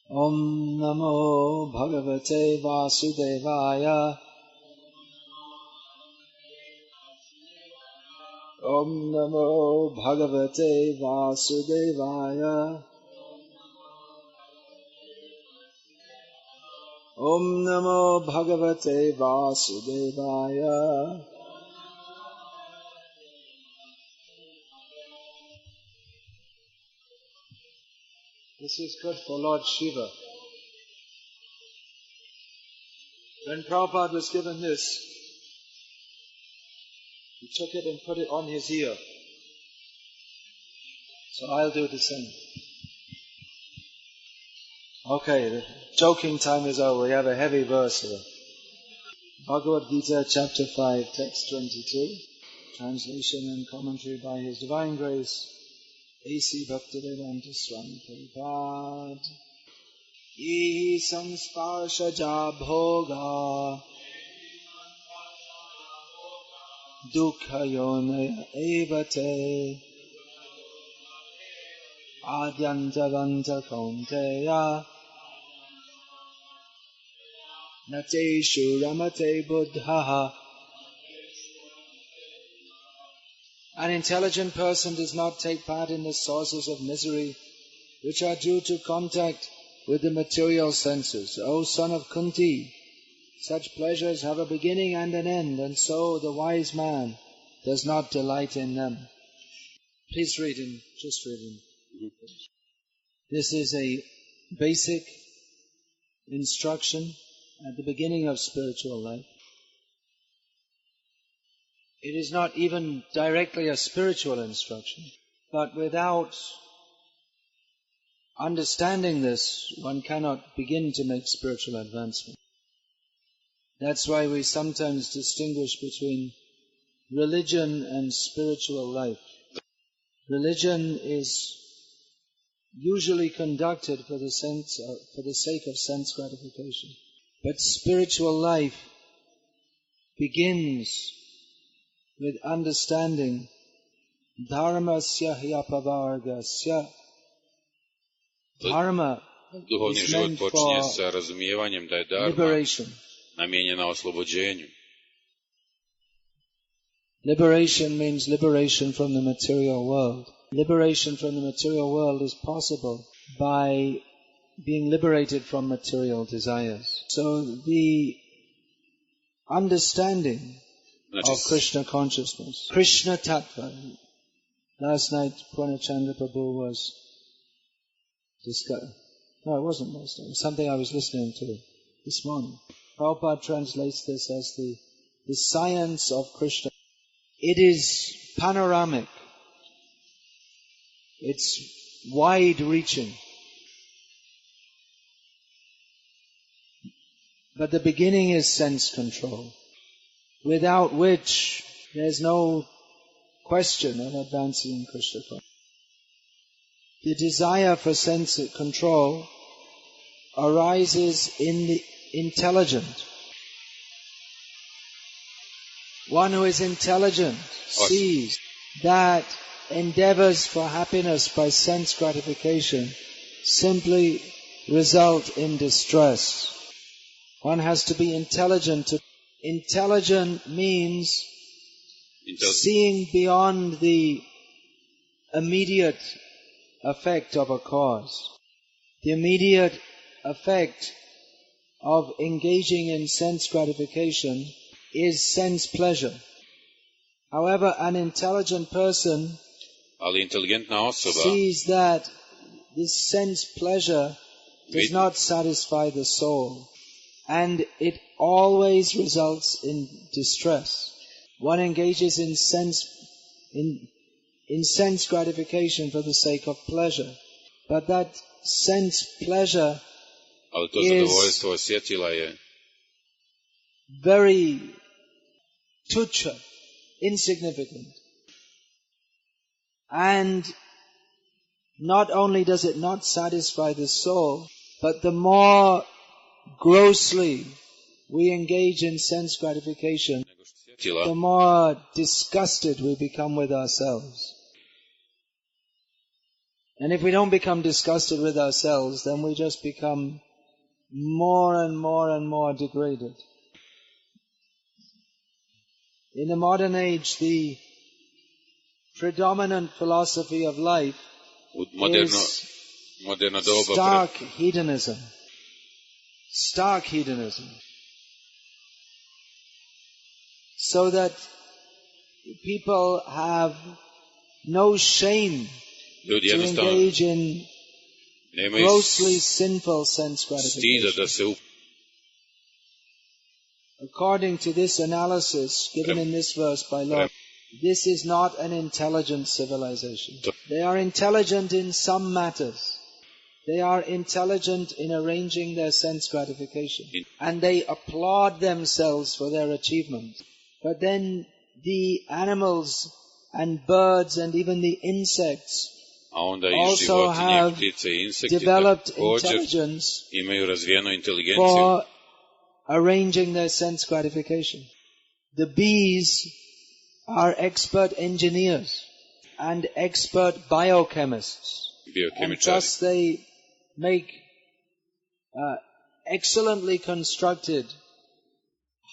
Om Namo Bhagavate Vasudevaya. Om Namo Bhagavate Vasudevaya. Om Namo Bhagavate Vasudevaya. This is good for Lord Shiva. When Prabhupada was given this, he took it and put it on his ear. So I'll do the same. Okay, the joking time is over. We have a heavy verse here. Bhagavad-gita, chapter 5, text 22. Translation and commentary by His Divine Grace, A.C. Bhakti Swami Prabhupada. Ihi samsparshaja bhoga dukkha yonaya evate adyantavanta kaunteya nateshu ramate buddhaha. An intelligent person does not take part in the sources of misery which are due to contact with the material senses. O son of Kunti, such pleasures have a beginning and an end, and so the wise man does not delight in them. Please read in. This is a basic instruction at the beginning of spiritual life. It is not even directly a spiritual instruction, but without understanding this, one cannot begin to make spiritual advancement. That's why we sometimes distinguish between religion and spiritual life. Religion is usually conducted for the sake of sense gratification. But spiritual life begins with understanding dharmasya hyapavargasya. Dharma is meant for liberation. Liberation means liberation from the material world. Liberation from the material world is possible by being liberated from material desires. So the understanding of Krishna consciousness, Krishna Tattva. Last night Purnachandra Prabhu was discussing. No, it wasn't last night. It was something I was listening to this morning. Prabhupada translates this as the science of Krishna. It is panoramic. It's wide-reaching. But the beginning is sense control, without which there's no question of advancing in Krishna consciousness. The desire for sense control arises in the intelligent. One who is intelligent sees that endeavors for happiness by sense gratification simply result in distress. One has to be intelligent. Intelligent means seeing beyond the immediate effect of a cause. The immediate effect of engaging in sense gratification is sense pleasure. However, an intelligent person sees that this sense pleasure does not satisfy the soul, and it always results in distress. One engages in sense gratification for the sake of pleasure, but that sense pleasure is very tuchha, insignificant. And not only does it not satisfy the soul, but the more grossly we engage in sense gratification, the more disgusted we become with ourselves. And if we don't become disgusted with ourselves, then we just become more and more degraded. In the modern age, the predominant philosophy of life is stark hedonism. Stark hedonism. So that people have no shame to engage in grossly sinful sense gratification. According to this analysis given in this verse by Lord, this is not an intelligent civilization. They are intelligent in some matters. They are intelligent in arranging their sense gratification. And they applaud themselves for their achievements. But then the animals and birds and even the insects also have developed intelligence for arranging their sense gratification. The bees are expert engineers and expert biochemists. And thus they make excellently constructed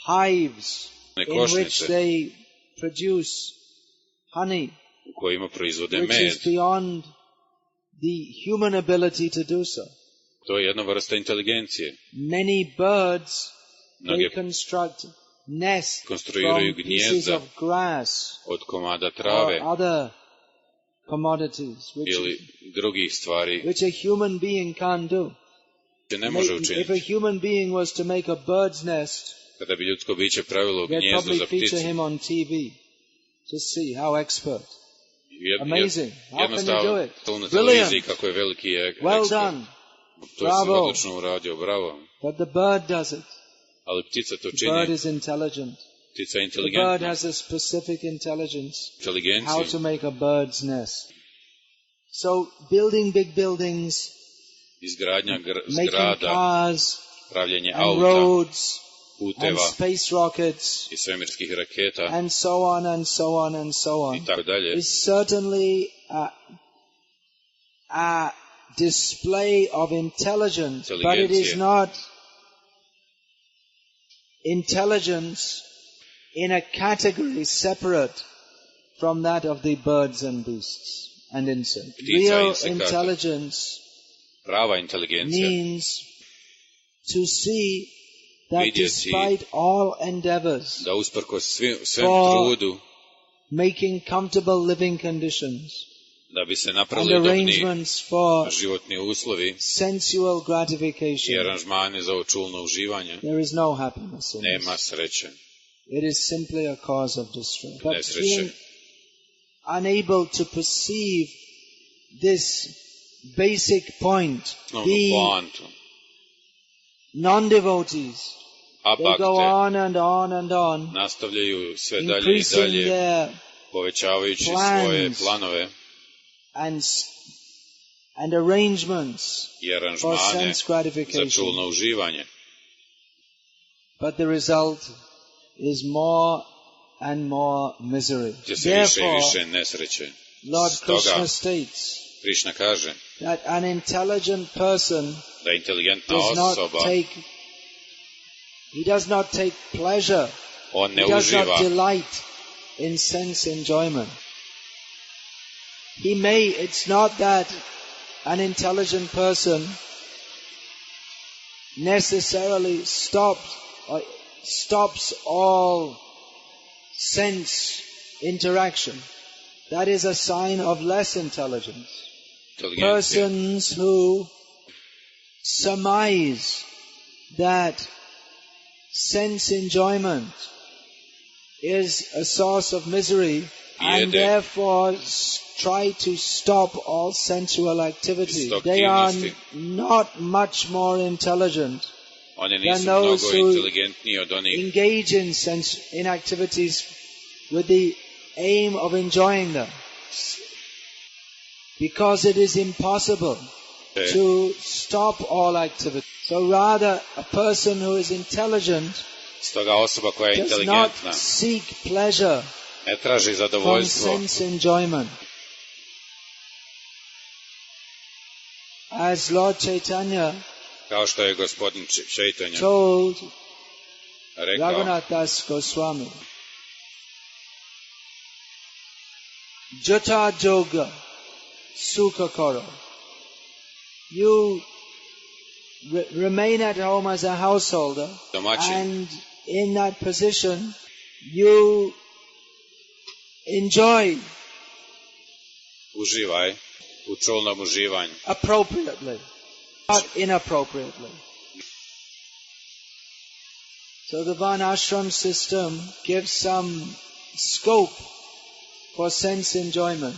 hives in which they produce honey, which is beyond the human ability to do so. Many birds, they construct nests from pieces of grass or other commodities which a human being can't do. If a human being was to make a bird's nest, they'd probably feature him on TV to see how expert. Amazing. How can you do it? Brilliant. Well done. Bravo. But the bird does it. The bird is intelligent. The bird has a specific intelligence how to make a bird's nest. So building big buildings, making cars and roads and space rockets and so on and so on and so on is certainly a display of intelligence, but it is not intelligence in a category separate from that of the birds and beasts and insects. Real intelligence means to see that despite all endeavors for making comfortable living conditions and arrangements for sensual gratification, there is no happiness in this. It is simply a cause of distress. But being unable to perceive this basic point, the non-devotees, they go on and on and on, increasing their plans and arrangements for sense gratification. But the result is more and more misery. Therefore, Lord Krishna states that an intelligent person does not take pleasure, he does not delight in sense enjoyment. It's not that an intelligent person necessarily stops all sense interaction. That is a sign of less intelligence. Persons who surmise that sense enjoyment is a source of misery and therefore try to stop all sensual activity, they are not much more intelligent than those who engage in activities with the aim of enjoying them. Because it is impossible to stop all activity. So rather, a person who is intelligent does not seek pleasure from sense enjoyment. As Lord Chaitanya kao što je gospodin Chaitanya told rekao Raghunath Das Goswami, Jata Yoga Sukha Karo. You remain at home as a householder, and in that position you enjoy uživaj u čolnom uživanju appropriately, not inappropriately. So the Varnashram system gives some scope for sense enjoyment,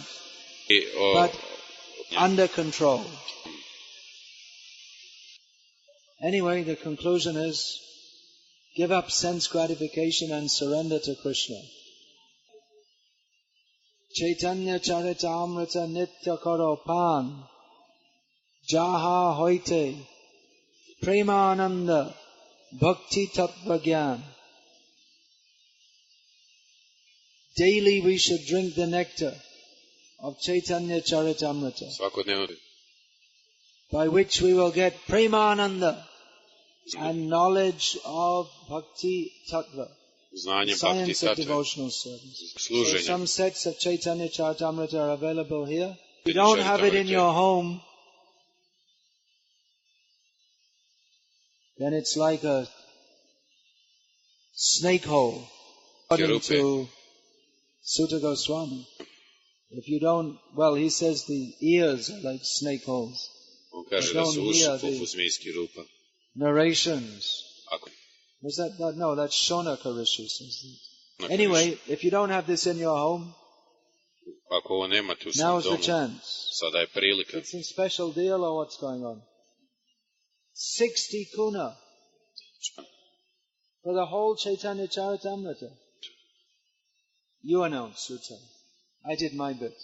but under control. Anyway, the conclusion is, give up sense gratification and surrender to Krishna. Chaitanya Charitamrita Nitya Karo Pan Jaha Hoite Premananda Bhakti Tattva Gyan. Daily we should drink the nectar of Chaitanya Charitamrita, by which we will get Premananda and knowledge of Bhakti Tattva, the science of devotional service. So some sets of Chaitanya Charitamrita are available here. If you don't have it in your home, then it's like a snake hole, according to Sutta Goswami. If you don't, well, he says the ears are like snake holes. On kaže da su uši poput zmijskih rupa. Narrations. Was that? No, that's Shonaka Rishi says that. Anyway, if you don't have this in your home, now's the chance. Sada je prilika. It's a special deal or what's going on? 60 kuna for the whole Chaitanya Charitamrita. You announce, Sutta. I did my bit.